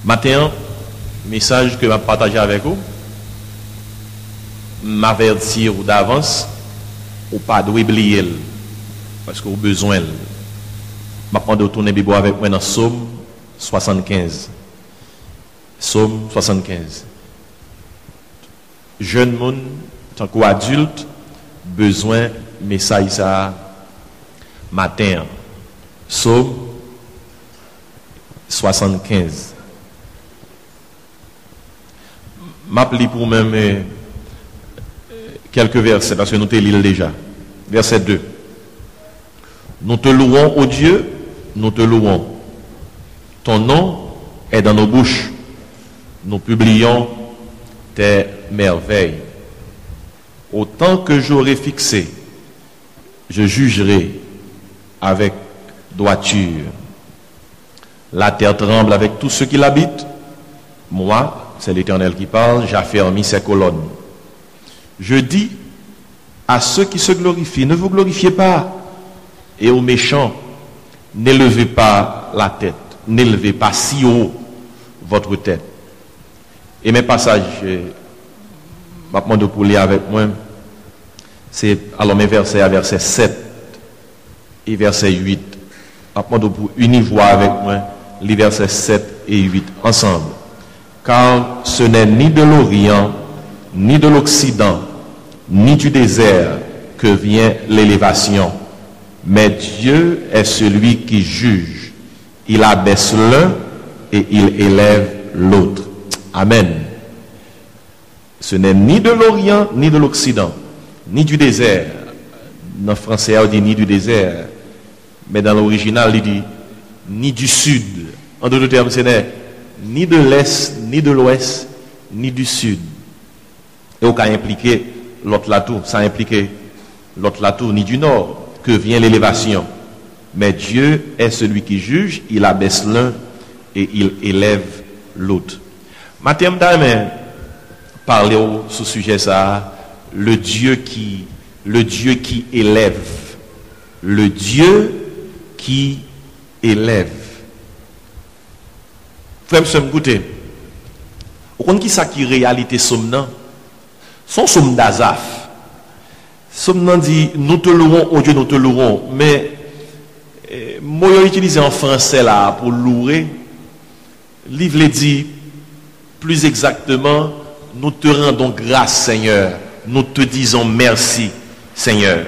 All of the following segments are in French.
Matin, message que je vais partager avec vous, m'avertir d'avance, ou pas d'oublier, parce que vous avez besoin. Je vais prendre retourner Bible avec moi dans Psaume 75. Psaume 75. Jeune monde, tant qu'adulte, besoin message ça matin. Psaume 75. M'appelle pour même quelques versets parce que nous te lisons déjà. Verset 2. Nous te louons, ô Dieu, nous te louons. Ton nom est dans nos bouches. Nous publions tes merveilles. Autant que j'aurai fixé, je jugerai avec droiture. La terre tremble avec tous ceux qui l'habitent. Moi, c'est l'Éternel qui parle, j'affermis ses colonnes. Je dis à ceux qui se glorifient, ne vous glorifiez pas. Et aux méchants, n'élevez pas la tête, n'élevez pas si haut votre tête. Et mes passages, je vais pour lire avec moi, c'est alors mes versets à verset 7 et verset 8. Je vais pour univoire avec moi les versets 7 et 8 ensemble. Car ce n'est ni de l'Orient, ni de l'Occident, ni du désert que vient l'élévation. Mais Dieu est celui qui juge. Il abaisse l'un et il élève l'autre. Amen. Ce n'est ni de l'Orient, ni de l'Occident, ni du désert. Dans le français, on dit ni du désert. Mais dans l'original, il dit ni du sud. En d'autres termes, ce n'est ni de l'est, ni de l'ouest, ni du sud. Et au cas impliqué l'autre latou, ça implique l'autre latou, ni du nord, que vient l'élévation. Mais Dieu est celui qui juge, il abaisse l'un et il élève l'autre. Matin, parler au ce sujet ça, le Dieu qui élève. Le Dieu qui élève. Frère, je me goûter. Vous comprenez qui ça qui réalité somme? Son somme d'Azaph. Somme dit, nous te louons, oh Dieu, nous te louons. Mais, moi, j'ai utilisé en français là pour louer. Le livre dit, plus exactement, nous te rendons grâce, Seigneur. Nous te disons merci, Seigneur.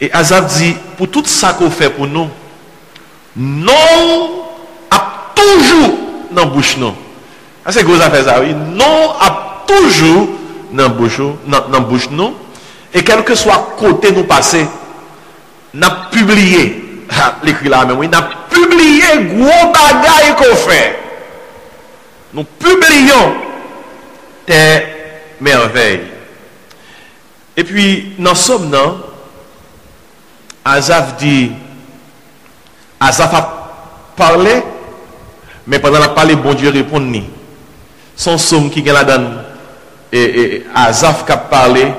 Et Azaph dit, pour tout ça qu'on fait pour nous, non a toujours dans la bouche nous. C'est gros affaire ça, oui. Non a toujours dans la bouche nous. Et quel que soit côté nous passer, n'a publié, l'écrit là même, oui, n'a publié gros bagaille qu'on fait. Nous publions tes merveilles. Et puis, dans Somme, Azaph dit, Azaph a parlé, mais pendant la parler, bon Dieu répond ni. Son somme qui est là-dedans, et Azaph qui a parlé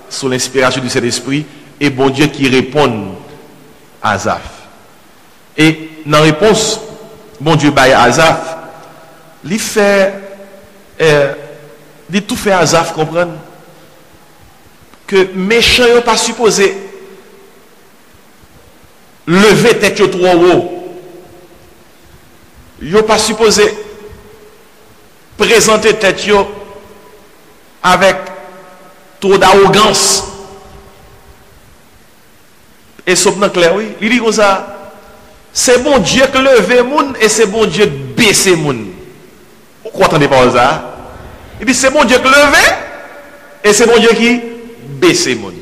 sous l'inspiration du Saint-Esprit, et bon Dieu qui répond à Azaph. Et dans la réponse, bon Dieu baille Azaph, il fait, il tout fait Azaph comprendre que méchant n'est pas supposé lever tête trop haut. Il n'est pas supposé présenter tête avec trop d'arrogance. Et sauf dans clair, oui, il dit comme ça, c'est bon Dieu qui leve moun et c'est bon Dieu qui baisse moun. Pourquoi attendez pas ça? Il dit c'est bon Dieu qui leve et c'est bon Dieu qui baisse moun.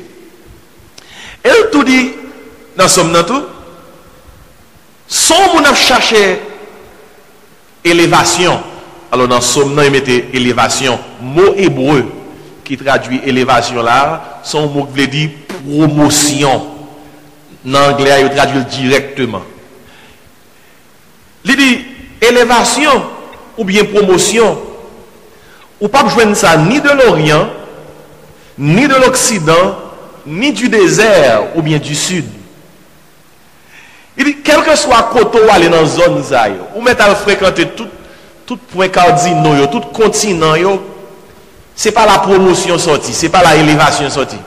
Et il tout dit dans Somme tout, son moun a cherché élévation. Alors dans Somme il mettait élévation, mot hébreu qui traduit élévation là, son mot qui veut dire promotion. En anglais, il traduit directement. Il dit élévation ou bien promotion. Ou pas joindre ça ni de l'Orient, ni de l'Occident, ni du désert ou bien du sud. Il dit, quel que soit côté où aller dans la zone, ou mettre à fréquenter tout tout point cardinal, tout continent, ce n'est pas la promotion sortie, ce n'est pas la élévation sortie.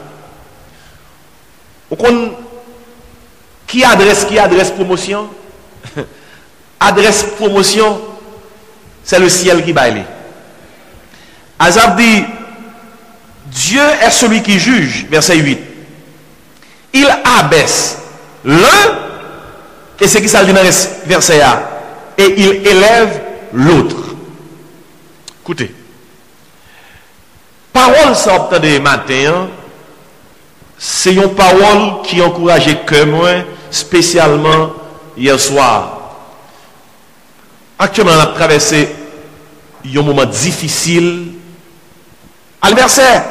Qui adresse promotion? Adresse promotion, c'est le ciel qui baille. Azab dit, Dieu est celui qui juge, verset 8. Il abaisse l'un, et c'est qui ça dit dans le verset A, et il élève l'autre. Écoutez, parole sortant de matin, c'est une parole qui encourageait que moi, spécialement hier soir. Actuellement, on a traversé un moment difficile. À verset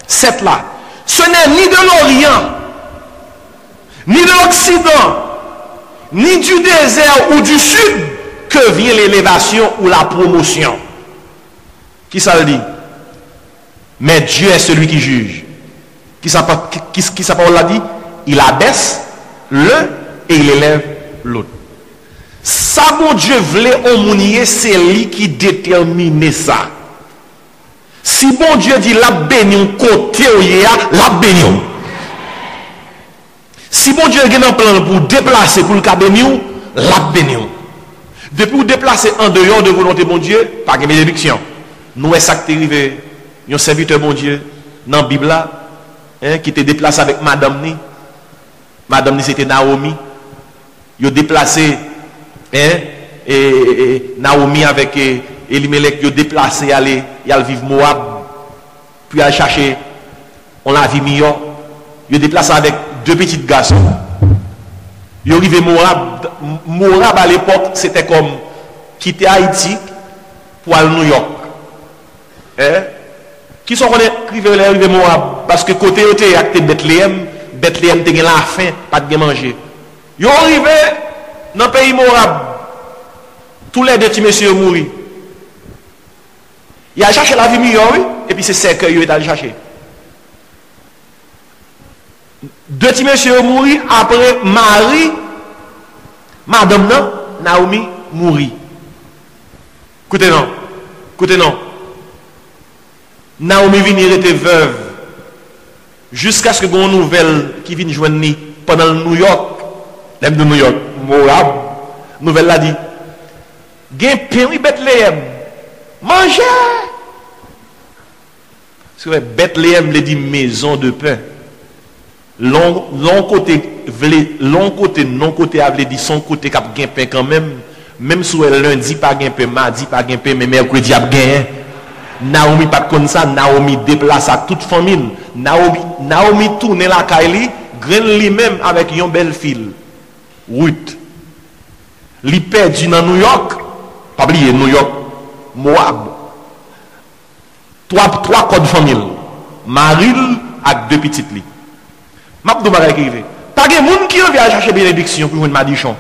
7 là, ce n'est ni de l'Orient, ni de l'Occident, ni du désert ou du sud que vient l'élévation ou la promotion. Qui ça le dit? Mais Dieu est celui qui juge. Qui sa parole l'a dit? Il abaisse l'un et il élève l'autre. Ça, mon Dieu voulait aumônier, c'est lui qui détermine ça. Si bon Dieu dit la béni côté où il y a, la béni. Si bon Dieu a un plan pour déplacer pour le cas béni, la béni. Depuis vous déplacer en dehors de volonté bon Dieu, pas de bénédiction. Nous, est ça qui est arrivé. Un serviteur bon Dieu, dans la Bible, qui était déplacé avec Madame Ni. Madame Ni, c'était Naomi. Il a déplacé, et Naomi avec Elimelech, il a déplacé, il a vivre Moab, puis il a cherché, on l'a vu meilleur. Il a déplacé avec deux petits garçons. Il est arrivé Moab. Moab à l'époque, c'était comme quitter Haïti pour aller à New York. Qui sont arrivés Moab? Parce que côté où tu es Bethléem, Bethléem tu as la faim, pas de manger. Ils sont arrivés dans le pays Moab. Tous les deux petits messieurs mourent. Il a cherché la vie meilleure, et puis c'est ça qu'il est allé chercher. Deux petits messieurs mourent, après Marie, Madame Naomi mourit. Écoutez non. Naomi vient était veuve jusqu'à ce que une nouvelle qui vient joindre pendant le New York, l'aime de New York, Moab, nouvelle l'a dit, gain pain oui Bethléem, mangez. C'est vrai, Bethléem le dit maison de pain. Long côté non côté a dit son côté cap gain pain quand même si lundi pas gain pain, mardi pas gain pain, mais mercredi a gain. Naomi pas comme ça, Naomi déplace à toute famille. Naomi tourne la Kaili, graine lui-même avec une belle fille. Ruth. Li perdu dans New York, pas oublier New York, Moab. Trois codes famille. Maril avec deux petites li. Mabdou bagay qui arrive. Pas de monde qui vient chercher bénédiction pour une madichon.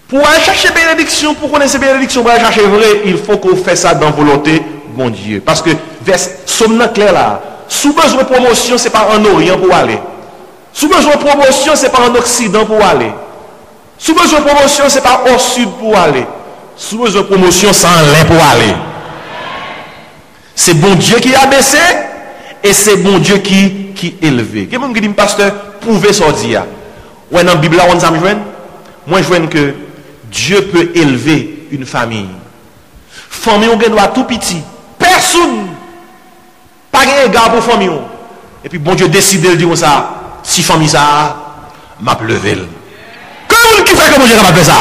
Pour aller chercher bénédiction, pour connaître bénédiction, pour aller chercher vrai, il faut qu'on fasse ça dans volonté, bon Dieu. Parce que, sommes clair là, sous besoin de promotion, ce n'est pas en Orient pour aller. Sous besoin de promotion, ce n'est pas en Occident pour aller. Sous besoin de promotion, ce n'est pas au Sud pour aller. Sous besoin de promotion, c'est en l'air pour aller. C'est bon Dieu qui a baissé, et c'est bon Dieu qui élevé. Quelqu'un qui dit, pasteur, pouvez sortir. Ouais, dans la Bible, on s'en joint. Moi, je vois que Dieu peut élever une famille. Famille, on doit tout petit. Personne. Pas de égard pour famille. Et puis, bon Dieu décide de dire ça. Si famille ça, m'a pleuvé. Comment qui fait que bon Dieu va faire ça?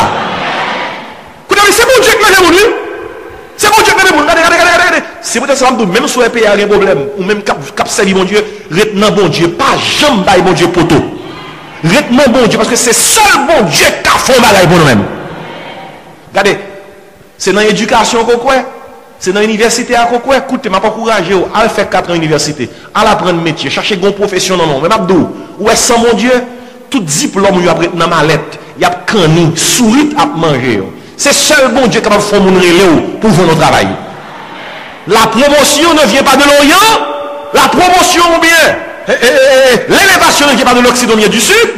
C'est bon Dieu qui l'a fait. C'est bon Dieu qui l'a fait. Regardez. C'est peut-être ça, même si le pays a un problème, ou même cap servi mon Dieu, retenant bon Dieu, pas jamais bail bon Dieu poteau. Retenant bon Dieu, parce que c'est seul bon Dieu qui a fait mal pour nous-mêmes. Regardez, c'est dans l'éducation qu'on croit, c'est dans l'université qu'on croit. Écoutez, je ne vais pas encourager à faire 4 ans d'université, à apprendre métier, chercher une profession dans le monde. Mais Abdou, où est sans mon Dieu, tout diplôme, il y a dans ma lettre, il y a cani, sourit à manger. C'est seul bon Dieu qui va faire mon relais pour faire notre travail. La promotion ne vient pas de l'Orient, la promotion bien, l'élévation ne vient pas de l'Occident, du Sud,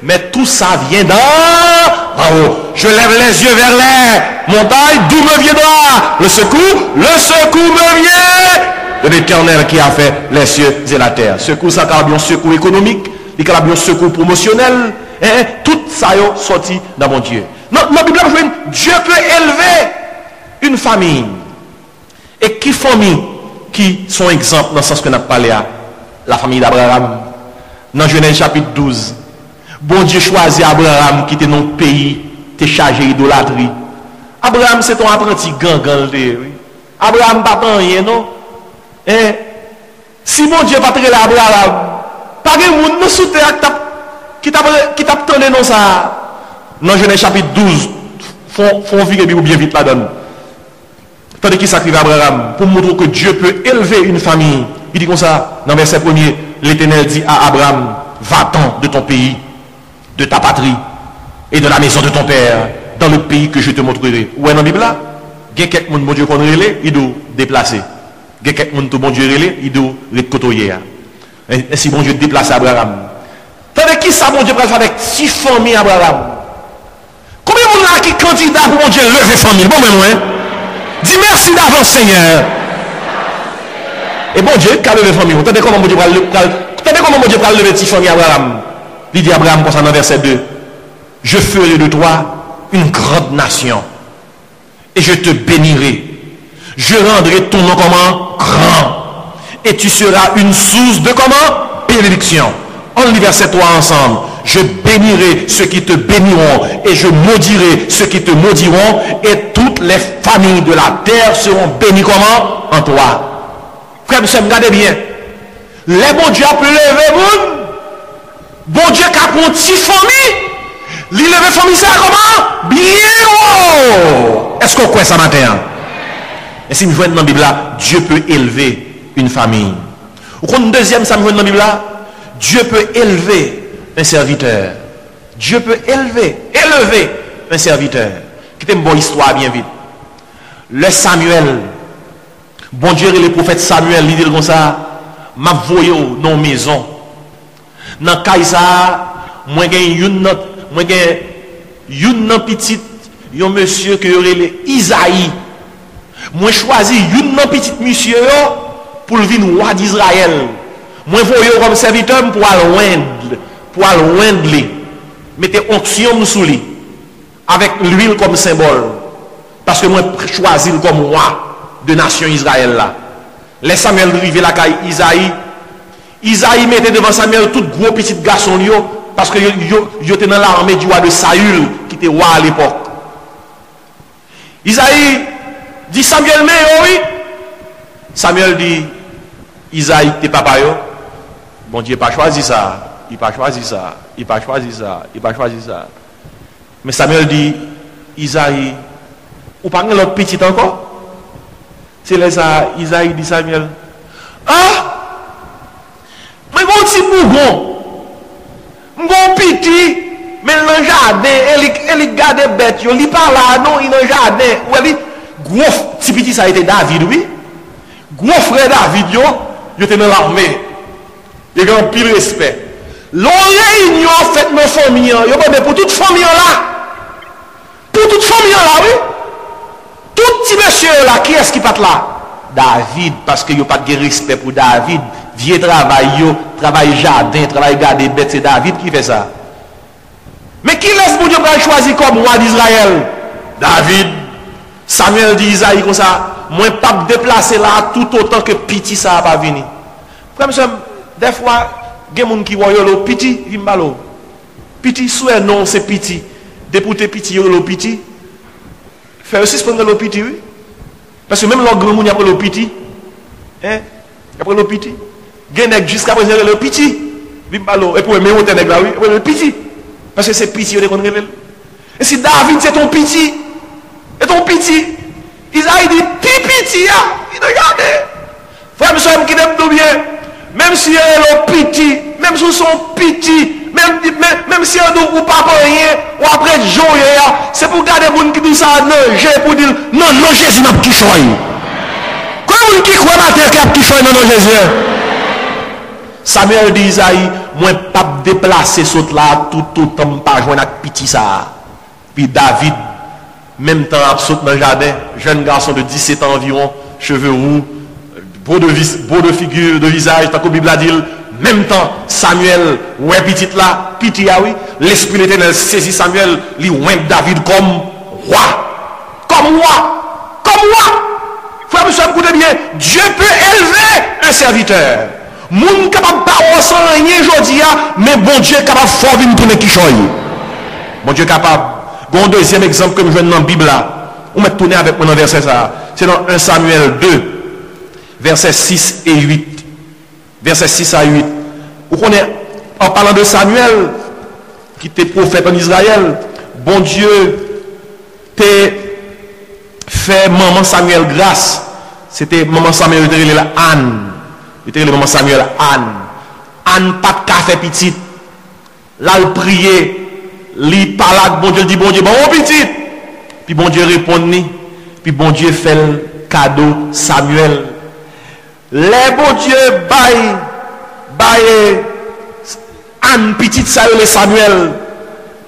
mais tout ça vient dans en haut. Je lève les yeux vers les montagnes, d'où me viendra le secours? Le secours me vient de l'Éternel qui a fait les cieux et la terre. Secours, ça a un secours économique, il a un secours promotionnel, hein? Tout ça est sorti dans mon Dieu. Dans la Bible, Dieu peut élever une famille. Et qui famille qui sont exemples dans ce sens que nous avons parlé à la famille d'Abraham? Dans Genèse chapitre 12, bon Dieu choisit Abraham qui était dans le pays, qui chargé d'idolâtrie. Abraham, c'est ton apprenti gangan. Abraham pas rien, non? Eh, si mon Dieu pas très là, Abraham, pas de monde dans sous terre qui t'a donné non ça. Dans Genèse chapitre 12, font vivre bien vite là-dedans. Tandis qu'il s'écrit à Abraham pour montrer que Dieu peut élever une famille. Il dit comme ça, dans verset 1er, l'Éternel dit à Abraham, va-t'en de ton pays, de ta patrie et de la maison de ton père, dans le pays que je te montrerai. Où est dans la Bible là? Il y a quelqu'un mon Dieu qu'on relève, il doit déplacer. Il y a quelqu'un tout bon Dieu relève, il doit recotoyer. Et si bon Dieu déplace Abraham. Tandis qui ça bon Dieu peut faire avec 6 familles Abraham? Combien de monde là qui candidat pour mon Dieu lever famille? Bon même moi. Dis merci d'avance Seigneur. Et bon Dieu, qu'a levé famille. Attendez comment mon Dieu va lever petite famille Abraham. Il dit Abraham comme ça dans verset 2. Je ferai de toi une grande nation. Et je te bénirai. Je rendrai ton nom comment? Grand. Et tu seras une source de comment? Bénédiction. On lit verset 3 ensemble. Je bénirai ceux qui te béniront et je maudirai ceux qui te maudiront et toutes les familles de la terre seront bénies comment? En toi. Frère, monsieur, regardez bien. Les bon Dieu a pu lever moun. Bon Dieu qui a pris une petite famille. Il lève famille ça comment? Bien haut. Est-ce qu'on croit ça matin? Et si nous voyons dans la Bible là, Dieu peut élever une famille. Ou quand une deuxième, ça me voit dans la Bible là, Dieu peut élever un serviteur. Dieu peut élever un serviteur. Qui une bonne histoire bien vite. Le Samuel, bon Dieu et le prophète Samuel, il dit comme ça, m'a voyé dans la maison. Dans Kaisa, moi j'ai une petite, un monsieur qui aurait Isaïe. Moi choisi une petite monsieur pour venir roi d'Israël. Moi voyé comme serviteur pour aller loindre, mettez onction sous lui, avec l'huile comme symbole. Parce que moi choisi comme roi de nation Israël là. Les Samuel arrivé là Isaïe. Isaïe mettait devant Samuel tout gros petit garçon parce que il était dans l'armée du roi de Saül qui était roi à l'époque. Isaïe dit Samuel mais oui. Samuel dit Isaïe t'es papa yo. Bon Dieu pas choisi ça. Il n'a pas choisi ça. Mais Samuel dit, Isaïe, ou pas l'autre petit encore? C'est là ça, Isaïe dit Samuel, ah, mais mon petit bougon, mon petit, mais dans le jardin, il garde bête, il n'est pas là, non, il est dans le jardin. Gros petit petit, ça a été David, oui. Gros frère David, il était dans l'armée. Il a un pile respect. L'on réunion faite dans la famille, pour toute famille là. Pour toute famille là, oui. Tout petit monsieur là, qui est-ce qui part là? David, parce qu'il n'y a pas de respect pour David. Vieux travail jardin, travail garder bête, c'est David qui fait ça. Mais qui laisse pour Dieu choisir comme roi d'Israël? David. Samuel dit Isaïe comme ça, moi pas déplacer là tout autant que petit ça n'a pas venu. Frère, monsieur, des fois, il y a des gens qui voient le petit, ils me petit, soit non, c'est petit. Député petit, le petit. Faire aussi prendre le petit, oui. Parce que même le grand monde, il y a le petit. Hein? Après le petit. Il y a jusqu'à présent le petit. Et puis, même le petit. Parce que c'est petit, on est. Et si David, c'est ton petit. Et ton petit. Isaïe dit, petit, il regarde. Frère, monsieur, qui aime tout bien. Même si elle est petit, même si son petit, même si elle ne pas rien, ou après jouer, c'est pour garder les gens qui disent ça, non, pour dire, non, Jésus n'a pas qui choisit. Comment vous qui croit matin qui a qui choisit, non, Jésus? Samuel dit, Isaïe, moi, pas déplacer ce là, tout autant, pas joindre avec petit ça. Puis David, même temps absous dans le jardin, jeune garçon de 17 ans environ, cheveux roux, beau de figure, de visage, tant que la Bible a dit, même temps, Samuel, ouais, petit là, petit, ah oui, l'Esprit de l'Éternel saisit Samuel, lui, ouais, David comme roi. Comme roi. Comme roi. Frère, monsieur, écoutez bien, Dieu peut élever un serviteur. Moun capable pas sans rien aujourd'hui, mais bon Dieu est capable de faire une tournée qui choye. Bon Dieu est capable. Bon deuxième exemple que je viens dans la Bible là, on m'a tourné avec moi dans verset ça. C'est dans 1 Samuel 2, versets 6 et 8. Versets 6 à 8. Vous connaissez, en parlant de Samuel, qui était prophète en Israël, bon Dieu t'a fait maman Samuel grâce. C'était maman Samuel, il était là Anne. Il était là maman Samuel Anne. Anne pas de café petit. Là, il priait. Il parlait, bon Dieu dit, bon Dieu, bon petit. Puis bon Dieu répond, puis bon Dieu fait le cadeau Samuel. Les bon Dieu baille Anne petite ça le Samuel.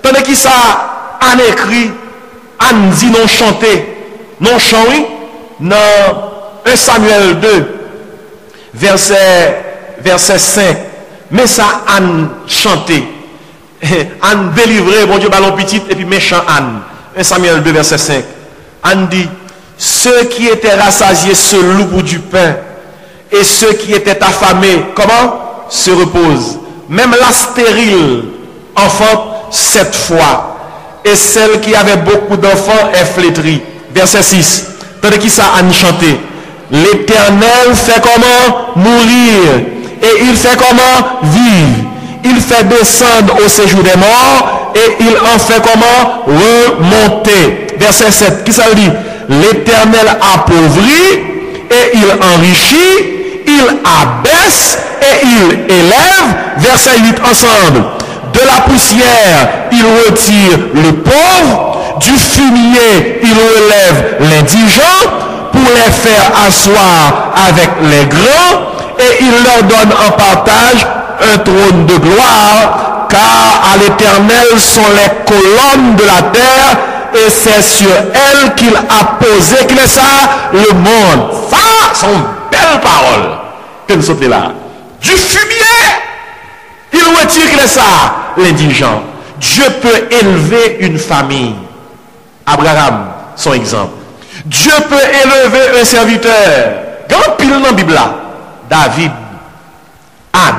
Tandis que ça, Anne écrit, Anne dit non chanter. Non chanter, dans 1 Samuel 2, verset 5. Mais ça, Anne chanter. Anne délivré, bon Dieu, ballon petit, et puis méchant Anne. 1 Samuel 2, verset 5. Anne dit, ceux qui étaient rassasiés se louent pour du pain, et ceux qui étaient affamés, comment? Se reposent. Même la stérile enfante 7 fois, et celle qui avait beaucoup d'enfants est flétrie. Verset 6. Tandis qu'il ça Anne chanter. L'Éternel fait comment? Mourir, et il fait comment? Vivre. Il fait descendre au séjour des morts et il en fait comment? Remonter. Verset 7. Qui ça veut dire? L'Éternel appauvrit et il enrichit, il abaisse et il élève. Verset 8 ensemble. De la poussière, il retire le pauvre. Du fumier, il relève l'indigent pour les faire asseoir avec les grands et il leur donne en partage un trône de gloire, car à l'Éternel sont les colonnes de la terre, et c'est sur elles qu'il a posé, qu'il est ça, le monde. Ça, sont belles paroles. Que nous sommes là. Du fumier, il retire, qu'il est ça, l'indigent. Dieu peut élever une famille. Abraham, son exemple. Dieu peut élever un serviteur. Grand pile dans la Bible là. David, Anne,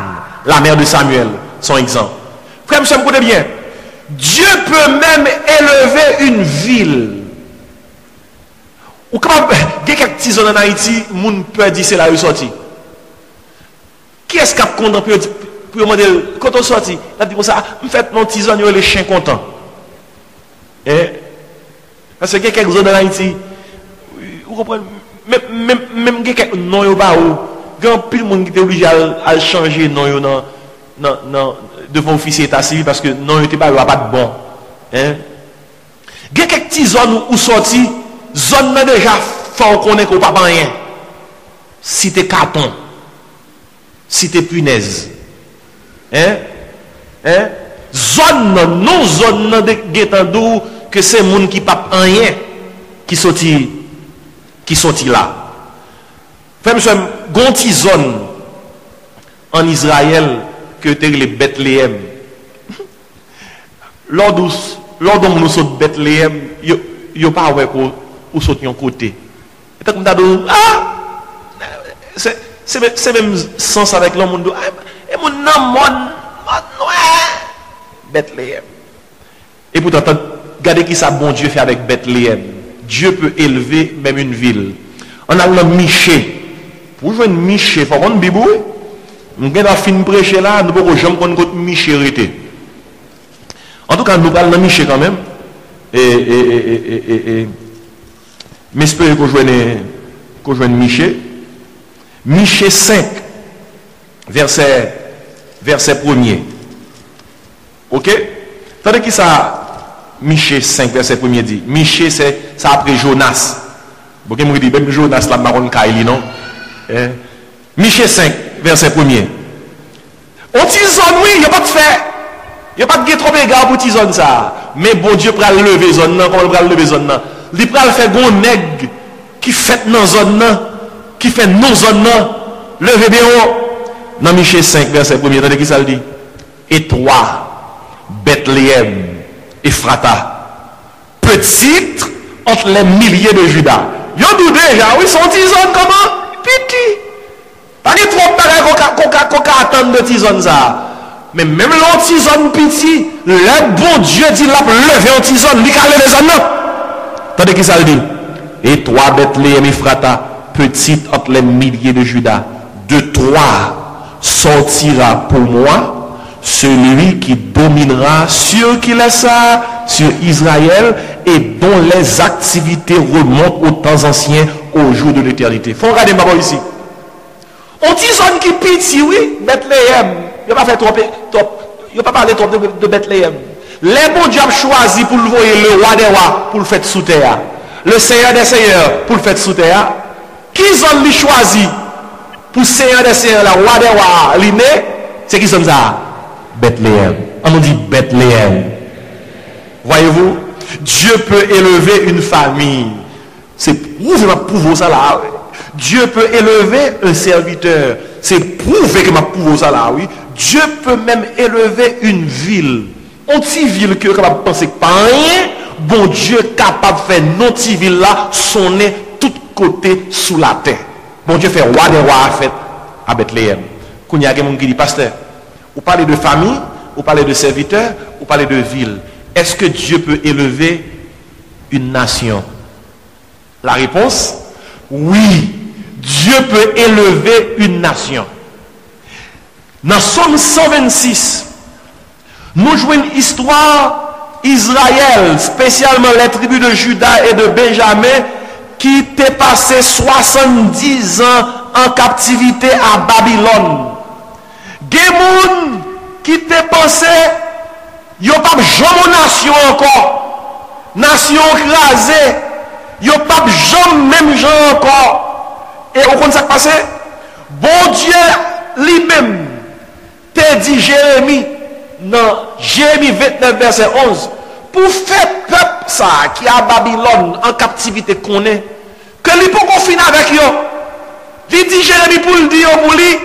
la mère de Samuel, son exemple. Frère, monsieur, me connaissez bien. Dieu peut même élever une ville. Ou comment, il y a quelques petits zones en Haïti, moun peut dire c'est là où sorti. Qui est-ce qui a content pour demander quand on sorti? Il a dit comme ça, me fait mon petit zone, les chiens contents. Parce qu'il y a quelques zones en Haïti, vous comprenez, même quelques non yo ba ou, grand pile monde qui était obligé à changer non yo non devant officier état civil parce que non était pas de bon. Hein? Il y a quelques petites zones où sorti, zone là déjà fort connaît qu'on pas rien. Cité carton, cité punaise. Zone non zone de Gétandou que c'est monde qui pas rien qui sorti là. Frère monsieur, gonti zone en Israël que tu les Bethléem. Lors nous sommes Bethléem, yo pas ouais pour sauter un côté. Et comme t'as dit c'est même sens avec le monde et mon nom Bethléem. Et pourtant regardez qui ça bon Dieu fait avec Bethléem. Dieu peut élever même une ville. On a le Miché. Pour jouer une Miché, il faut qu'on bibou. Nous avons fini prêcher là, nous ne pouvons jamais qu'on Miché arrêter. En tout cas, nous parlons de Miché quand même. Mais j'espère qu'on joue une Miché. Miché 5, verset 1er. Ok? Tandis que ça, Miché 5, verset 1er dit. Miché, c'est ça après Jonas. Bon, je me dis, même Jonas, la marron Kaili, non? Miché 5, verset 1er. On dit, oui, il n'y a pas de fait. Il n'y a pas de trop égard pour cette zone ça. Mais bon Dieu pral lever zone là, comment il pral lever zone là? Il pral faire gon nèg qui fait dans zone là, qui fait nos zones là, lever bien haut. Dans Michée 5 verset 1er, attendez qui ça le dit. Et toi, Bethléem, Ephrata, petite entre les milliers de Judas. Yo dou déjà, oui, son petit zone comment? Petit. Pas de trop de qu'on attend de petit zone ça. Mais même l'anti zone petit, le bon Dieu dit là pour lever anti zone, il a levé zone là. Attendez qui ça le dit. Et toi, Bethléem, Ephrata, petite entre les milliers de Judas, de toi sortira pour moi celui qui dominera sur qui laisse ça, sur Israël, et dont les activités remontent aux temps anciens, au jour de l'éternité. Faut regarder ma ici. On dit zone qui pitié, oui, Bethléem. Il n'a pas fait trop, il n'a pas parlé trop de Bethléem. Les bons dieux ont choisi pour le voyer le roi des rois pour le faire sous terre. Le Seigneur des seigneurs pour le faire sous terre. Qui ont lui choisi pour le Seigneur des seigneurs, le roi des rois, l'inné? C'est qui sont ça? Bethléem. On nous dit Bethléem. Voyez-vous, Dieu peut élever une famille. C'est prouver ma pouvoir ça là. Dieu peut élever un serviteur. C'est prouver que ma pouvoir ça là, oui. Dieu peut même élever une ville. On petite ville que capable penser que pas rien, bon Dieu capable de faire notre petite ville là sonner tout côté sous la terre. Bon Dieu fait roi des rois à fait à Bethléem. Quand il y a quelqu'un qui dit pasteur, vous parlez de famille, vous parlez de serviteur, vous parlez de ville. Est-ce que Dieu peut élever une nation? La réponse, oui. Dieu peut élever une nation. Dans Somme 126, nous jouons une histoire Israël, spécialement les tribus de Juda et de Benjamin, qui étaient passés 70 ans en captivité à Babylone. Gemoun qui étaient pensé, il n'y a pas de nation encore. Nation écrasée. Il n'y a pas de même gens encore. Et au compte ça passé, bon Dieu lui-même t'a dit Jérémie, dans Jérémie 29 verset 11, pour faire peuple ça qui est à Babylone en captivité qu'on est, que lui pour qu'on finisse avec eux. Il dit Jérémie pour le dire pour lui,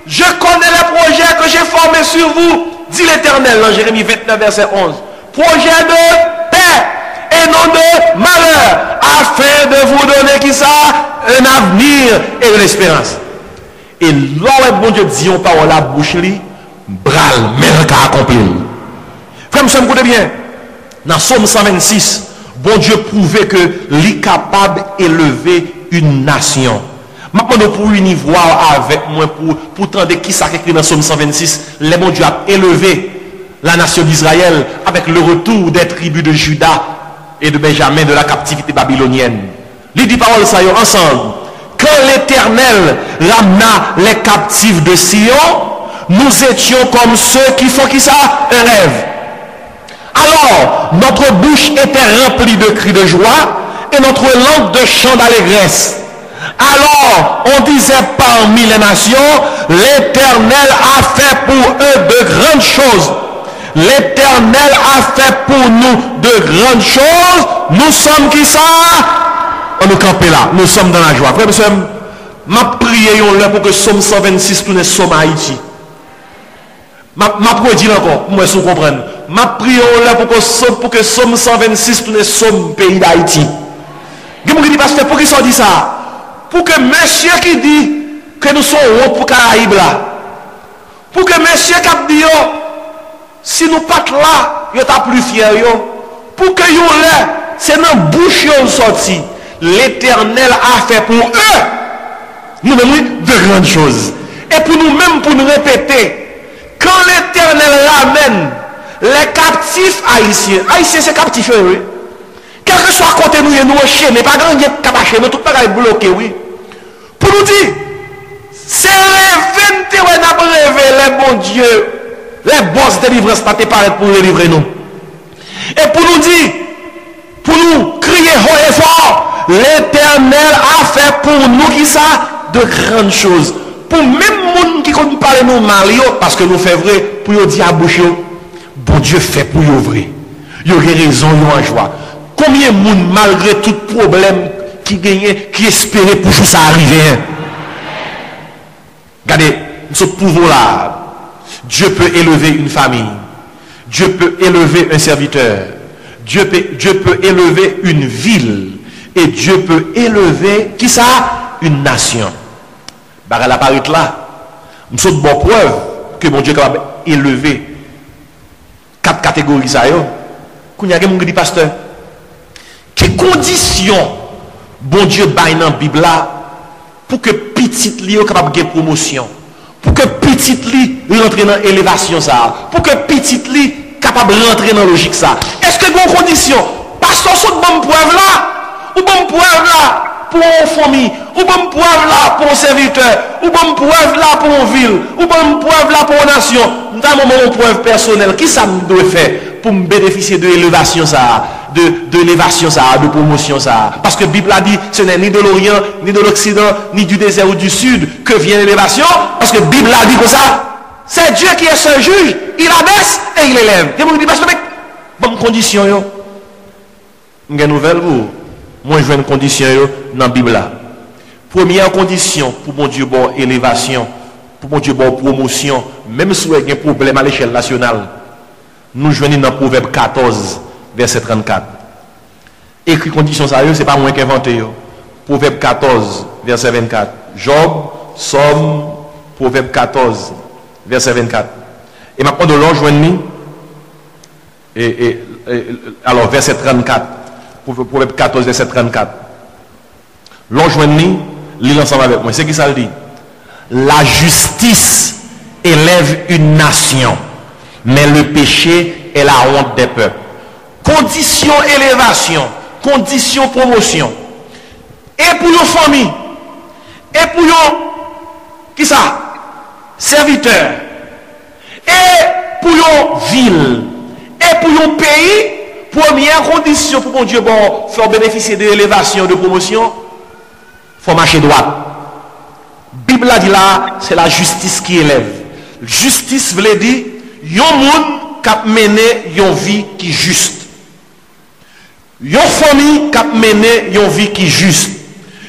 je connais les projets que j'ai formés sur vous, dit l'Éternel dans Jérémie 29 verset 11. Projet de paix et non de malheur, afin de vous donner qui ça? Un avenir et de l'espérance. Et là, bon Dieu dit on parole la bouche li, bral, mais qu'à accomplir. Frère, monsieur, écoutez bien. Dans Somme 126, bon Dieu prouvait que l'est capable d'élever une nation. Maintenant, pour une voir avec moi, pour tendre qui ça écrit dans Somme 126, le bon Dieu a élevé la nation d'Israël avec le retour des tribus de Juda et de Benjamin de la captivité babylonienne. Il dit parole ça ensemble. Quand l'Éternel ramena les captifs de Sion, nous étions comme ceux qui font qui ça? Un rêve. Alors, notre bouche était remplie de cris de joie et notre langue de chants d'allégresse. Alors, on disait parmi les nations, l'Éternel a fait pour eux de grandes choses. L'Éternel a fait pour nous de grandes choses. Nous sommes qui ça? On nous campe là. Nous sommes dans la joie. Frère, monsieur, ma prière là pour que Somme 126 tourne Somme Haïti. Ma prière dit encore, pour moi, si vous comprenez. Ma prière là pour que Somme 126 tourne Somme pays d'Haïti. Vous me dites, pasteur, pour qui ça dit ça? Pour que monsieur qui dit que nous sommes hauts pour Caraïbes là. Pour que monsieur qui dit, si nous pas là, il est plus fier. Pour que vous là, c'est dans la bouche qui sorti. L'Éternel a fait pour eux, nous-mêmes, de grandes choses. Et pour nous-mêmes, pour nous répéter, quand l'Éternel ramène les captifs haïtiens, haïtiens c'est captifs, oui. Quel que soit côté nous, nous enchaînons, pas grand chose capaché, nous tout pas bloqué, oui. Pour nous dire, c'est rêver, on a rêvé les bons dieux, les bosses de délivrance, pas pour délivrer nous. Et pour nous dire, pour nous crier haut et fort, l'Éternel a fait pour nous qui ça de grandes choses. Pour même les gens qui parlent nous mal, parce que nous faisons vrai, pour nous dire à bouche, bon Dieu fait pour y ouvrir. Il y aurait raison, il y a en joie. Combien de monde, malgré tout problème qui gagnait, qui espérait pour que ça arrive? Regardez, ce pouvoir-là, Dieu peut élever une famille. Dieu peut élever un serviteur. Dieu peut élever une ville. Et Dieu peut élever, qui ça? Une nation. Bah, la parite là, nous sommes bonne preuve que mon Dieu est capable d'élever 4 catégories. Ça y est. Quand il y a quelqu'un qui dit, pasteur, quelles conditions bon Dieu baille dans la Bible là pour que petit li soit capable de promotion, pour que petit li rentre dans l'élévation ça, pour que petit li capable de rentrer dans la logique ça. Est-ce que bon condition? Pasteur, ce bonne preuve là, ou bonne preuve là pour une famille, ou bonne preuve là pour un serviteur, ou bonne preuve là pour une ville, ou bonne preuve là pour une nation. Nous avons une preuve personnelle. Qui ça me doit faire pour me bénéficier de l'élévation ça, de l'élévation ça, de promotion ça? Parce que la Bible a dit, ce n'est ni de l'Orient, ni de l'Occident, ni du désert ou du Sud que vient l'élévation. Parce que la Bible a dit comme ça. C'est Dieu qui est seul juge. Il abaisse et il élève. Et vous dites, parce que bonne condition yo. Une nouvelle vous. Moi, je veux une condition dans la Bible. Première condition pour mon Dieu, bon élévation, pour mon Dieu, bon promotion, même si il y a un problème à l'échelle nationale, nous jouons dans Proverbe 14, verset 34. Écrit condition ça, c'est pas moi qui invente. Proverbe 14, verset 24. Job, Somme, Proverbe 14, verset 24. Et maintenant, de l'on joigne, alors, verset 34. Proverbe 14, verset 34. L'on joigne, lis ensemble avec moi. C'est qui ça le dit? La justice élève une nation, mais le péché est la honte des peuples. Condition élévation, condition promotion. Et pour une famille, et pour une, qui ça? Serviteur. Et pour une ville, et pour un pays. Première condition pour mon Dieu, bon, faire bénéficier de l'élévation, de promotion, il faut marcher droit. La Bible a dit là, c'est la justice qui élève. Justice veut dire, il y a un monde qui a mené une vie qui est juste. Il y a une famille qui a mené une vie qui est juste.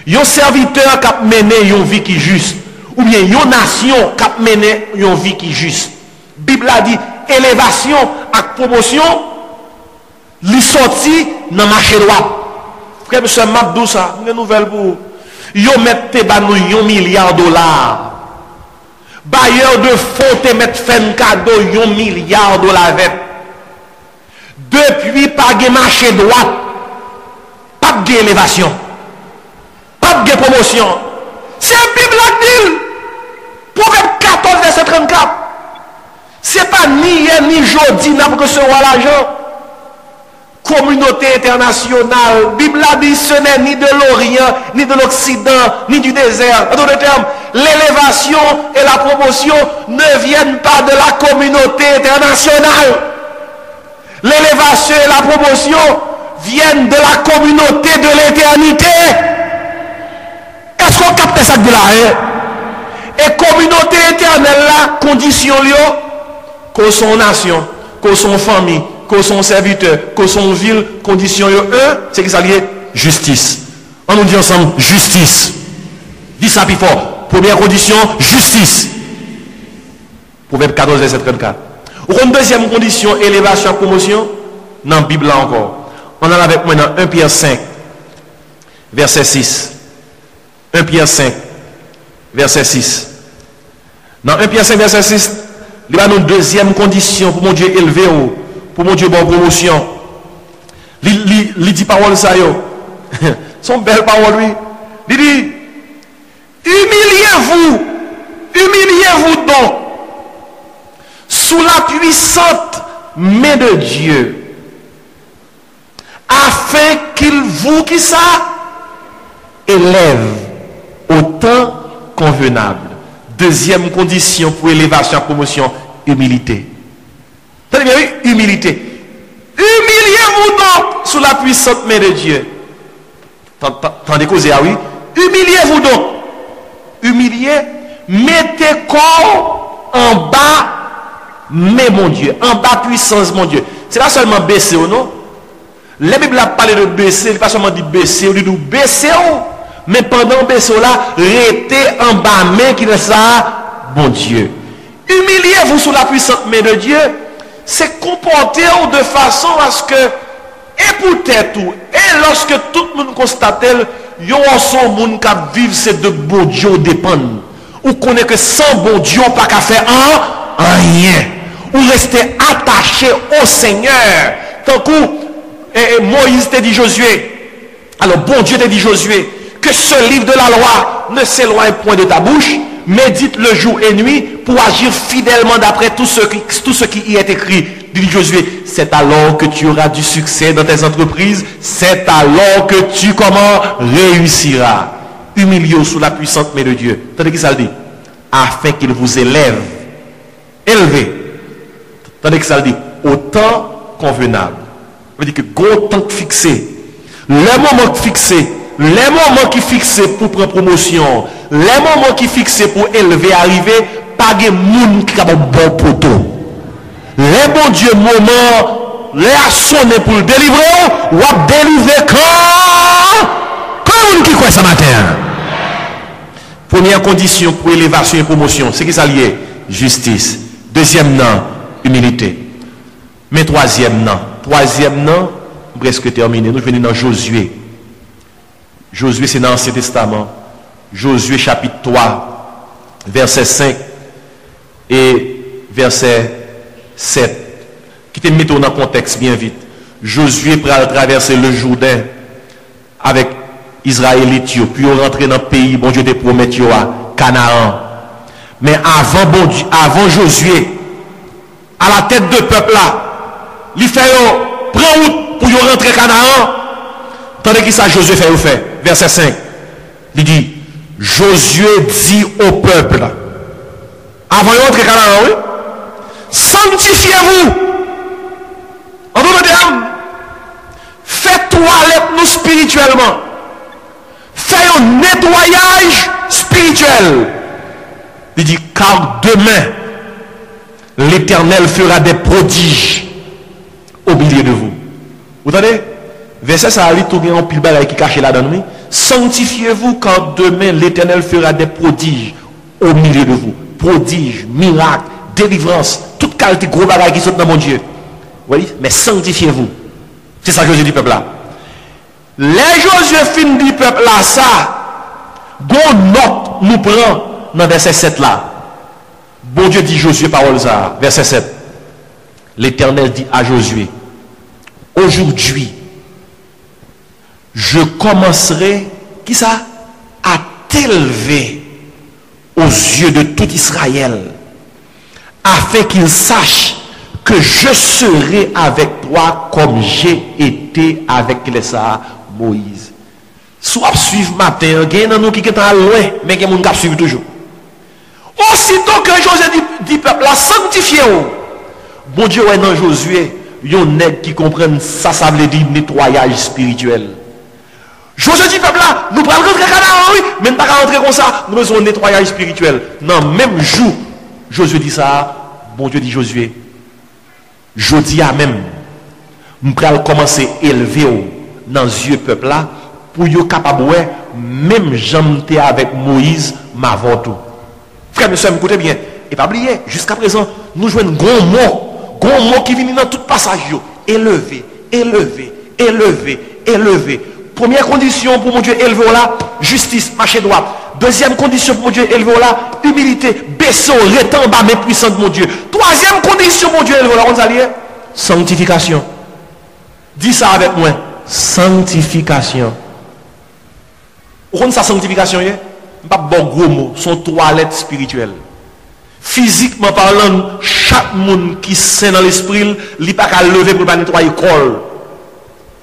Il y a un serviteur qui a mené une vie qui est juste. Ou bien il y a une nation qui a mené une vie qui est juste. La Bible a dit, élévation et promotion, li sorti dans marché droit. Frère monsieur Mabdou ça, une nouvelle pour yo mette ba nou $1 milliard. Bailleur de fonds te mette fin cadeau $1 milliard avec. Depuis pas de marché droit, pas de élévation, pas de promotion. C'est la Bible qui dit. Proverbe 14 verset 34. C'est pas ni hier ni jeudi n'a pour recevoir l'argent. Communauté internationale, Bible a dit ce n'est ni de l'Orient, ni de l'Occident, ni du désert. En d'autres termes, l'élévation et la promotion ne viennent pas de la communauté internationale. L'élévation et la promotion viennent de la communauté de l'éternité. Est-ce qu'on capte ça de là? Et communauté éternelle là, condition que son nation, que son famille, que son serviteur, que son ville, condition c'est qui ça lié? Justice. On nous dit ensemble, justice. Dis ça plus fort. Première condition, justice. Proverbe 14, verset 34. Une deuxième condition, élévation, promotion, dans la Bible là encore. On en a avec moi dans 1 Pierre 5, verset 6. 1 Pierre 5, verset 6. Dans 1 Pierre 5, verset 6, il y a une deuxième condition pour mon Dieu élevé, pour mon Dieu bonne promotion. Il dit parole ça yo. Son belle parole lui. Il dit humiliez-vous donc sous la puissante main de Dieu, afin qu'il vous qui ça élève au temps convenable. Deuxième condition pour élévation, promotion, humilité. Tenez bien, oui, humilité. Humiliez-vous donc sous la puissante main de Dieu. Tandis que ah oui, humiliez-vous donc. Humiliez, mettez corps en bas mais mon Dieu, en bas puissance, mon Dieu. C'est pas seulement baisser ou non. La Bible a parlé de baisser, il pas seulement dit baisser, il dit baisser, mais pendant baisser là, restez en bas, mais qui est ça, bon Dieu. Humiliez-vous sous la puissante main de Dieu, c'est comporter-vous de façon à ce que, et peut-être, et lorsque tout le monde constate, il y a un monde qui vivent, c'est de bon Dieu dépendent. Ou connaît que sans bon Dieu, pas qu'à faire rien. Ou rester attaché au Seigneur. Tant que Moïse t'a dit Josué, alors bon Dieu t'a dit Josué, que ce livre de la loi ne s'éloigne point de ta bouche, médite le jour et nuit pour agir fidèlement d'après tout ce qui y est écrit. Dit Josué, c'est alors que tu auras du succès dans tes entreprises, c'est alors que tu réussiras. Humiliez sous la puissante main de Dieu. Tandis qu'il ça dit, afin qu'il vous élève, élevé. Tandis que ça dit, au temps convenable. Ça veut dire que gros temps fixé, les moments fixés, les moments qui fixés pour prendre promotion, les moments qui fixés pour élever, arriver, pas de monde qui a un bon poteau. Les bon Dieu, moment, les a sonné pour le délivrer, ou a délivré quand qui croit ce matin. Première condition pour élévation et promotion, c'est qui ça lié? Justice. Deuxième nom, humilité. Mais troisième nom, presque terminé. Nous venons dans Josué. Josué, c'est dans l'Ancien Testament. Josué chapitre 3, verset 5 et verset 7. Qui te met dans le contexte bien vite. Josué prend traverser le Jourdain avec Israélites, puis rentrer dans le pays, bon Dieu te promet à Canaan. Mais avant Josué, à la tête de peuple là, il fait prend route pour rentrer Canaan. Tandis que ça Josué fait. Verset 5. Il dit, Josué dit au peuple, avant de rentrer Canaan, oui, sanctifiez-vous. En d'autres termes, faites toilette nous spirituellement. Faites un nettoyage spirituel. Il dit, car demain, l'Éternel fera des prodiges au milieu de vous. Vous entendez? Verset ça a tout bien en pile bagaille qui caché là-dedans. Sanctifiez-vous car demain l'Éternel fera des prodiges au milieu de vous. Prodiges, miracles, délivrance, toute qualité gros bagaille qui saute dans mon Dieu. Vous voyez? Mais sanctifiez-vous. C'est ça que Josué dit peuple là. Les Josué fin du peuple là, ça, bon note nous prend dans verset 7 là. Bon Dieu dit Josué parole ça, verset 7. L'Éternel dit à Josué, aujourd'hui, je commencerai, qui ça? À t'élever aux yeux de tout Israël, afin qu'il sache que je serai avec toi comme j'ai été avec Moïse. Soit suivre matin, il y a nous qui sont loin, mais il y a des gens qui suivent toujours. Aussitôt que Josué dit peuple, sanctifiez-vous. Bon Dieu, dans Josué, il y a des gens qui comprennent ça, ça veut dire nettoyage spirituel. Josué dit peuple là, nous prenons rentrer Canaan, oui, mais nous ne pouvons pas rentrer comme ça, nous besoin de nettoyage spirituel. Non, même jour, Josué dit ça, bon Dieu dit Josué, je dis à même, nous allons commencer à élever dans les yeux peuple là, pour être capable de même j'étais avec Moïse, m'avant tout. Frère, monsieur, écoutez bien, et pas oublier, jusqu'à présent, nous jouons un gros mot qui vient dans tout passage, élevé, élevé, élevé, élevé. Première condition pour mon Dieu élevé là, justice, marcher droit. Deuxième condition pour mon Dieu élevé là, humilité, baisser, rétant bas, mais puissant de mon Dieu. Troisième condition pour mon Dieu élevé là, on s'allie, sanctification. Dis ça avec moi, sanctification. Vous connaissez sa sanctification, pas bon gros mot, son toilette spirituelle. Physiquement parlant, chaque monde qui saint dans l'esprit, il n'a pas qu'à lever pour nettoyer le corps.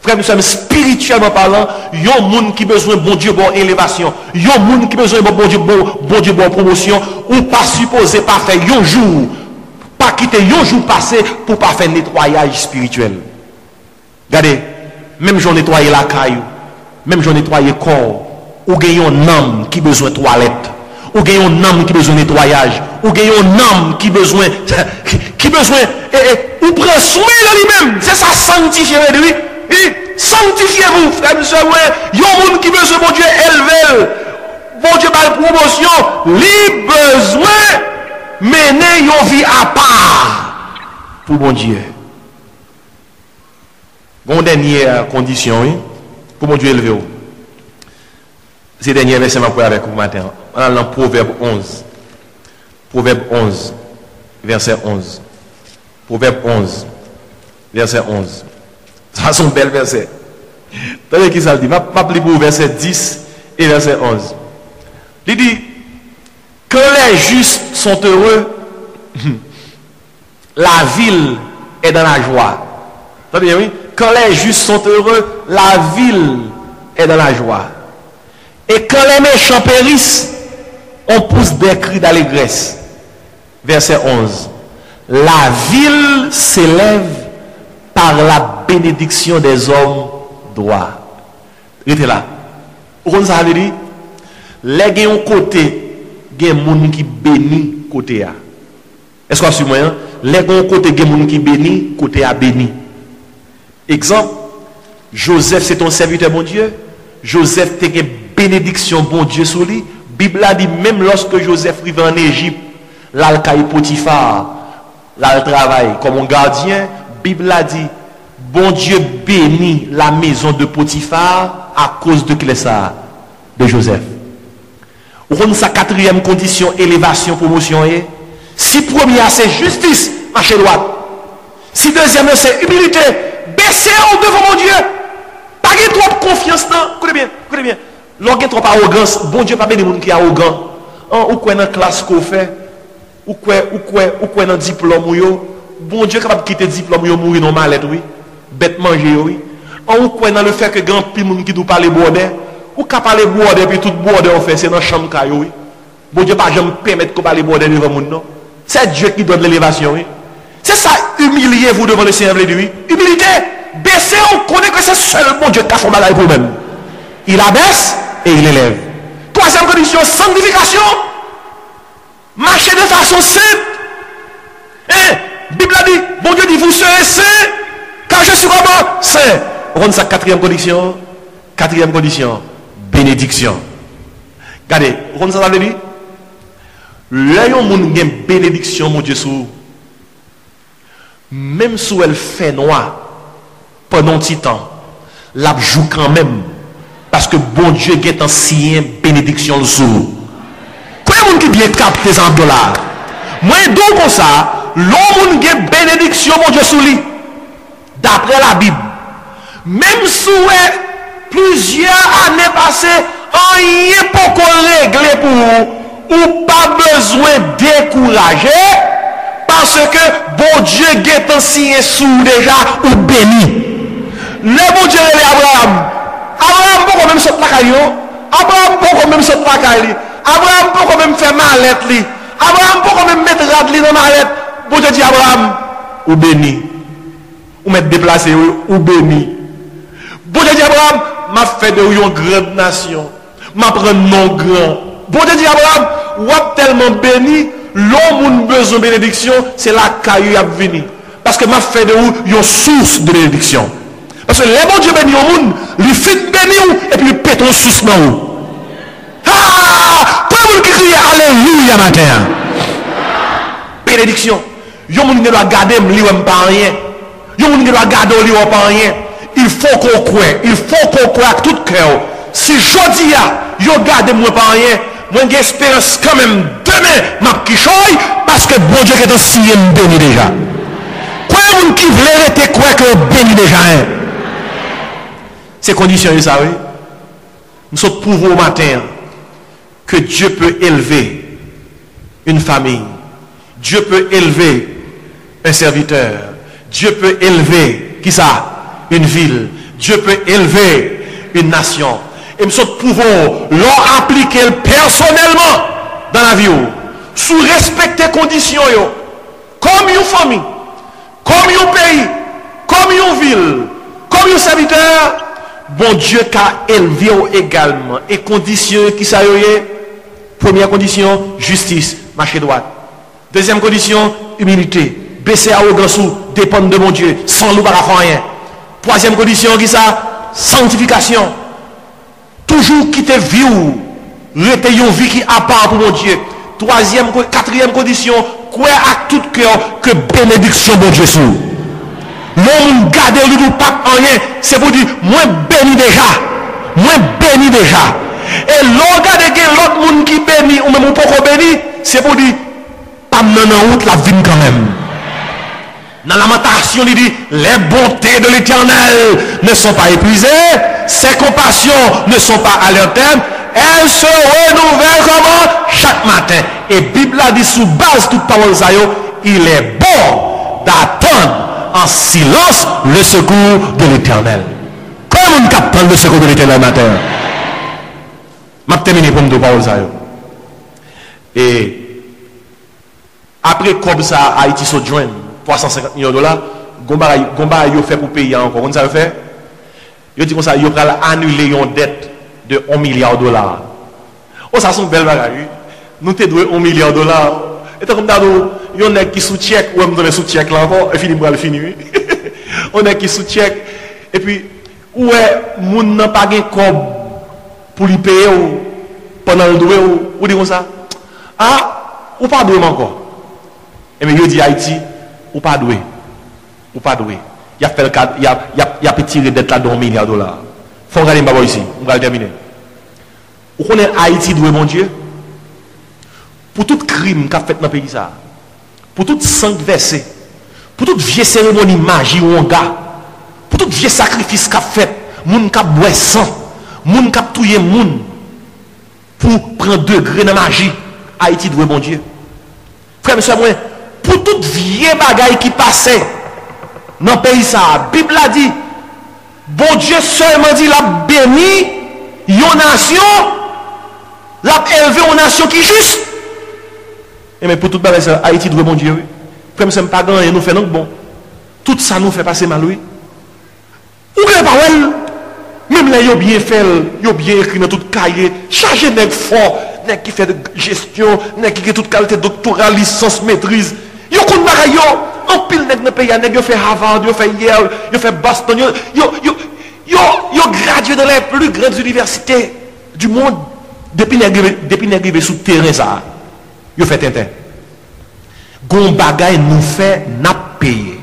Frère, nous sommes spirituellement parlant, il y a un monde qui a besoin de bon Dieu, bon élévation. Il y a un monde qui a besoin de bon Dieu, bon promotion. Ou pas supposé pas faire un jour, pas quitter un jour passé pour pas faire nettoyage spirituel. Regardez, même j'en nettoyer la caille, même j'en nettoyer le corps, ou gagne un homme qui a besoin de toilette, ou gagne un homme qui a besoin de nettoyage, ou gagne un homme qui a besoin qui besoin, ou prend soin de lui-même, c'est ça sanctifier lui. Sanctifiez-vous, frères et sœurs, il y a un monde qui besoin, mon Dieu, élever, bon Dieu, par promotion, lui besoin, mener une vie à part pour mon Dieu. Une dernière condition, pour mon Dieu élevé. C'est le dernier verset que je vais avec vous matin. On a dans Proverbe 11. Proverbe 11, verset 11. Proverbe 11, verset 11. Ça, c'est un bel verset. Vous qui ça dit? Je vais lire pour verset 10 et verset 11. Il dit, quand les justes sont heureux, la ville est dans la joie. Vous bien, oui? Quand les justes sont heureux, la ville est dans la joie. Et quand les méchants périssent, on pousse des cris d'allégresse. Verset 11. La ville s'élève par la bénédiction des hommes droits. Restez là. Vous ça veut dire? Les gens côté, il y a des gens qui bénissent côté. Est-ce que vous suivez? Les gens côté, il y a des gens qui bénissent côté à béni. Exemple, Joseph, c'est ton serviteur, mon Dieu. Joseph, tu as une bénédiction, bon Dieu, sur lui. Bible a dit, même lorsque Joseph arrive en Égypte, là, le Potiphar, là, le travail comme un gardien, Bible a dit, bon Dieu bénit la maison de Potiphar à cause de Clessa, de Joseph. On a sa quatrième condition, élévation, promotion. Si première, c'est justice, marcher droit. Si deuxième, c'est humilité, baisser devant mon Dieu. Pas de trop confiance, non. Écoutez bien, écoutez bien. Lorsqu'il y a trop arrogance, bon Dieu pas bénir les gens qui sont arrogants. Ou quoi dans la classe qu'on fait, ou quoi dans le diplôme, bon Dieu capable de quitter le diplôme, mourir dans mal-être, oui. Bête manger, oui. Ou quoi dans le fait que grand pile monde qui doit parler border, ou qu'à parler border, puis tout border on fait, c'est dans la chambre caillou, oui. Bon Dieu pas jamais permettre qu'on parle border devant le monde, non. C'est Dieu qui donne l'élévation, oui. C'est ça, humiliez-vous devant le Seigneur, lui. Humilité, baissez, on connaît que c'est seul bon Dieu qui a fait mal pour vous-même. Il abaisse et il élève. Troisième condition, sanctification. Marcher de façon sainte. Bible a dit, bon Dieu dit, vous serez saints, car je suis vraiment saint. On sa quatrième condition. Quatrième condition, bénédiction. Regardez, on ça veut dire, là, il y a une bénédiction, mon Dieu, sous. Même si elle fait noir pendant un petit temps, la joue quand même. Parce que bon Dieu est ancien bénédiction le sous. Comment qui bien capté en dollars? Moi, donc comme ça, l'homme qui bénédiction, mon Dieu, sous lui. D'après la Bible. Même si plusieurs années passées, rien pour qu'on règle pour vous, ou pas besoin de décourager. Parce que bon Dieu est ancien sous déjà ou béni. Le bon Dieu est Abraham. Abraham peut quand même se plaquer. Abraham peut quand même se plaquer. Abraham peut quand même faire mallette. Abraham peut quand même mettre radli dans mallette. Bon Dieu dit Abraham, ou béni. Ou mettre déplacé, ou béni. Bon Dieu dit Abraham, m'a fait de une grande nation. M'a prendre non grand. Bon Dieu dit Abraham, ou tellement béni. L'homme a besoin de bénédiction, c'est la caillou à venir. Parce que m'a fait de vous une source de bénédiction. Parce que les bons Dieu bénis au monde, lui fait bénir et puis il pète une source dans vous. Ah! Tout le monde qui crie Alléluia matin. Bénédiction. Il y a des gens qui doivent garder le pas rien. Il y a des gens qui doivent garder le pas rien. Il faut qu'on croie. Il faut qu'on croie à tout cœur. Si je dis, il y a gardé moi pas rien. Moi, j'ai espérance quand même demain, ma kichoy, parce que bon Dieu est aussi béni déjà. Quoi, vous qui voulez être quoi que béni déjà? Ces conditions, vous savez, nous sommes pour au matin que Dieu peut élever une famille. Dieu peut élever un serviteur. Dieu peut élever, qui ça? Une ville. Dieu peut élever une nation. Et nous pouvons leur appliquer personnellement dans la vie, sous respecter les conditions, comme une famille, comme un pays, comme une ville, comme un serviteur. Bon Dieu qu'a élevé également. Et conditions qui ça y est? Première condition, justice, marcher droit. Deuxième condition, humilité, baisser arrogance ou dépendre de mon Dieu. Sans nous, pas faire rien. Troisième condition, qui ça? Sanctification. Toujours quitter vie ou rester une vie qui à part pour mon Dieu. Quatrième condition, croire à tout cœur que bénédiction mon Dieu sous. Mon garder le tout pas rien, c'est pour dire moi béni déjà. Moi béni déjà. Et l'on garde l'autre monde qui béni ou même pas béni, c'est pour dire pas mener en route la vie quand même. Dans la lamentation, il dit les bontés de l'Éternel ne sont pas épuisées, ses compassions ne sont pas à leur terme, elles se renouvellent comment chaque matin. Et Bible a dit sous base toute parole ça, il est bon d'attendre en silence le secours de l'Éternel. Comment on capte le secours de l'Éternel matin? Je vais terminer pour me dire parole ça. Et après comme ça Haïti se joint 350 millions de dollars, Gomba yo fait pour payer encore. Comment ça fait? Yo dit comme ça, yo va annuler une dette de 1 milliard de dollars. Oh, ça sont belle bagaille. Nous te doué 1 milliard de dollars. Et comme ça, yon est qui sous chèque, ou même sous chèque là encore, et fini pour le finir. On est qui sous chèque. Et puis, ouais, moun n'a pas de cob pour lui payer pendant le doué ou dit comme ça. Ah, ou pas doué encore. Et mais yo dit Haïti, ou pas doué. Ou pas doué. Il a fait le cadre, il a tiré dette là de 1 milliard de dollars. Faut regarder ma ici, on va le terminer. Vous connaissez Haïti doué mon Dieu? Pour tout crime qu'a fait dans le pays ça, pour tout sang versé, pour toute vieille cérémonie magie ou on gars, pour tout vieux sacrifice qu'a fait, moun qu'a boit sang, moun qu'a touye moun pour prendre degré dans la magie, Haïti doué mon Dieu. Frère monsieur moi, pour toute vieille bagaille qui passait dans le pays ça, la Bible a dit, bon Dieu seulement dit la béni une nation, l'a élevé une nation qui est juste. Et mais pour tout le monde, Haïti doit bon Dieu. Comme ça, pas grand et nous fait donc bon. Tout ça nous fait passer mal, oui. Ou que parole, même là, ils ont bien fait, ils ont bien écrit dans tout cahier, chargé nèg fort, nèg qui fait de gestion, nèg qui a toute qualité doctorale, licence, maîtrise. Ils ont qu'on bagaille, en pile nèg dans pays, nèg yo fait Harvard, yo fait Yale, yo fait Boston, yo gradué dans les plus grandes universités du monde depuis nèg sous terrain ça. Yo fait tintin. Gon bagay nous fait n'a payer.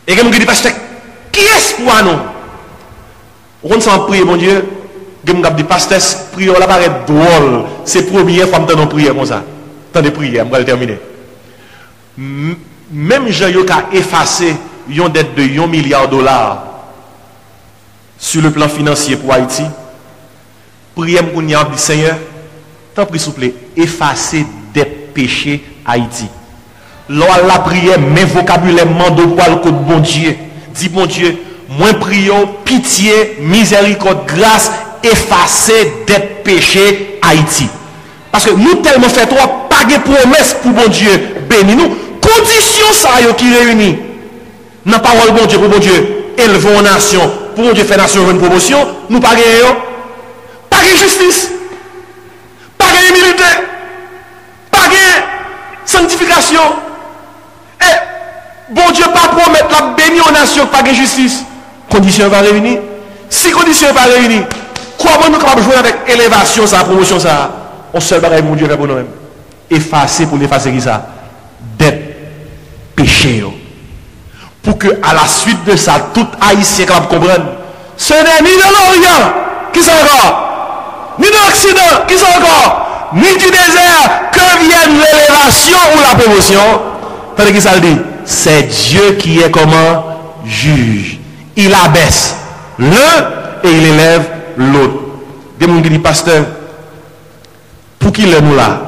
Et comme dit pasteur, qui est pour nous? On s'en prie mon Dieu, comme dit pasteur, prière là paraît drôle, c'est première fois que nous prière comme ça. Tant de prière, on va le terminer. Même Jean yo ka effacer une dette de 1 milliard de dollars sur le plan financier pour Haïti. Prière pour nous dit Seigneur, tant pis s'il vous plaît, effacer des péchés Haïti. Lors la prière, mes vocabulaire mando poil contre bon Dieu. Dis bon Dieu, moi prions, pitié, miséricorde, grâce, effacer des péchés Haïti. Parce que nous tellement fait trop, pas de promesse pour bon Dieu, bénis nous. Condition ça qui réunit. Dans la parole bon Dieu, pour bon Dieu, élevons une nation, pour bon Dieu faire nation une promotion, nous pas de justice. Pas de humilité, pas de sanctification. Et bon Dieu pas promettre la bénie aux nations, pas de justice. Condition va réunir. Si condition va réunir, comment nous capables de jouer avec élévation, sa promotion, ça? On seul bagaille mon Dieu fait pour nous-mêmes. Effacer pour l'effacer qui ça? Dette, péché. Pour que à la suite de ça, tout haïtien capable de comprendre. Ce n'est ni de l'Orient qui sont encore, ni de l'Occident qui sont encore, ni du désert que vienne l'élévation ou la promotion. Tandis que ça le dit, c'est Dieu qui est comment juge. Il abaisse l'un et il élève l'autre. Des gens qui disent, pasteur, pour qu'il est nous là,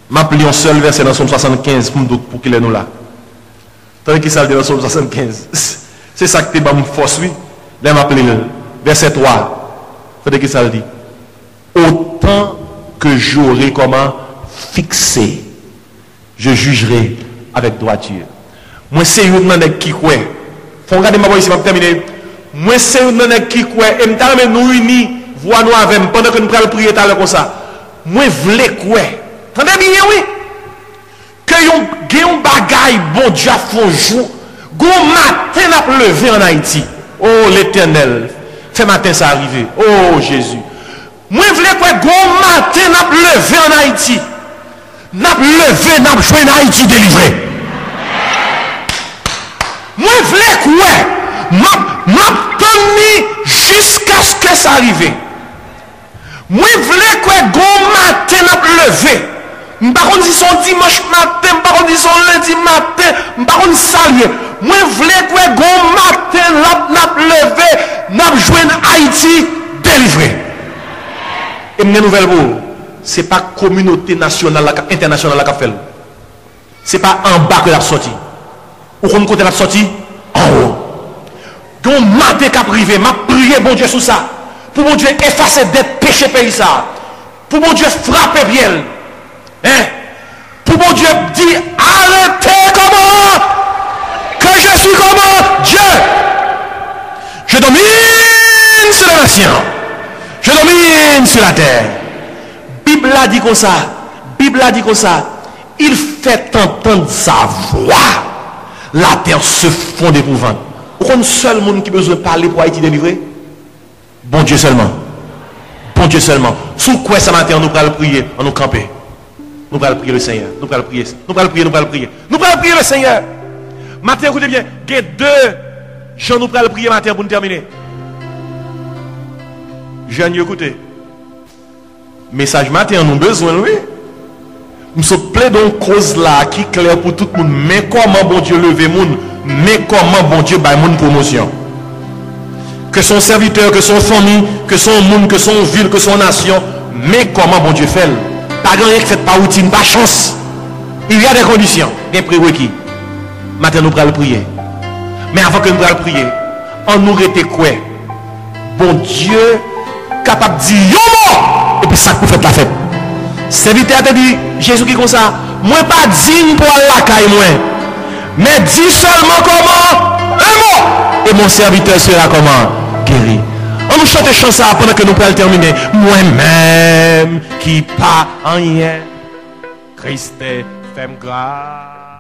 m'appelons un seul verset dans Somme 75 pour qu'il est nous là. Tandis que ça le dit dans Somme 75. C'est ça qui est ma force, oui. Là, m'appelons le verset 3. Tandis que ça le dit. Autant que j'aurai comment fixé, je jugerai avec droiture. Moi, c'est une manette qui croit. Faut regarder ma voix ici, je vais terminer. Moi, c'est une manette qui croit. Et je nous unis, voix nous avec pendant que nous prenons prier comme ça. Moi, je voulais croire. Entendez bien, oui? Que un bagaille, bon Dieu, font jour. Gon matin n'a levé en Haïti. Oh l'Éternel, fait matin ça arriver. Oh Jésus. Moi je voulais que gon matin n'a levé en Haïti. N'a levé, n'a joué en Haïti délivré. Moi je voulais que m'a tenu jusqu'à ce que ça arrive. Moi je voulais que gon matin n'a levé. Par contre, ils sont dimanche matin, par contre, ils sont lundi matin, par contre, saluer. Moi, je voulais que bon matin, n'a levé, n'a joué en Haïti, délivré. Et une nouvelle pour ce n'est pas la communauté nationale, internationale qui a fait. Ce n'est pas en bas que l'a sorti. Ou comme côté l'a sorti, en haut. Donc, matin qui a privé, m'a prié, bon Dieu, sur ça. Pour mon Dieu effacer des péchés pays ça. Pour mon Dieu frapper bien. Hein? Pour mon Dieu dire arrêtez comment que je suis comment Dieu. Je domine sur les nations. Je domine sur la terre. Bible a dit comme ça. Bible a dit comme ça. Il fait entendre sa voix. La terre se fond d'épouvante. Aucun seul monde qui a besoin de parler pour Haïti délivré. Bon Dieu seulement. Bon Dieu seulement. Sous quoi ce matin nous allons prier, on nous camper. Nous allons prier le Seigneur. Nous allons prier. Nous allons prier. Nous allons prier. Nous allons prier le Seigneur. Matin, écoutez bien. Il y a deux gens nous allons prier matin pour nous terminer. Jean, écoutez. Message matin, nous avons besoin, oui. Nous sommes pleins d'une cause là qui est claire pour tout le monde. Mais comment bon Dieu lever le monde? Mais comment bon Dieu baille mon promotion? Que son serviteur, que son famille, que son monde, que son ville, que son nation. Mais comment bon Dieu fait? Pas grand qui fait pas routine, pas chance. Il y a des conditions, des prérequis. Maintenant, nous allons prier. Mais avant que nous allons prier, on nous rete quoi? Bon Dieu, capable de dire yo mort, et puis ça pour faire la fête. Serviteur te dit, Jésus qui comme ça, moi pas digne pour la caille moi. Mais dis seulement comment un mot. Et mon serviteur sera comment? Guéri. On nous chante chanson pendant que nous pourrons terminer. Moi-même qui pas en rien. Christ fait grâce.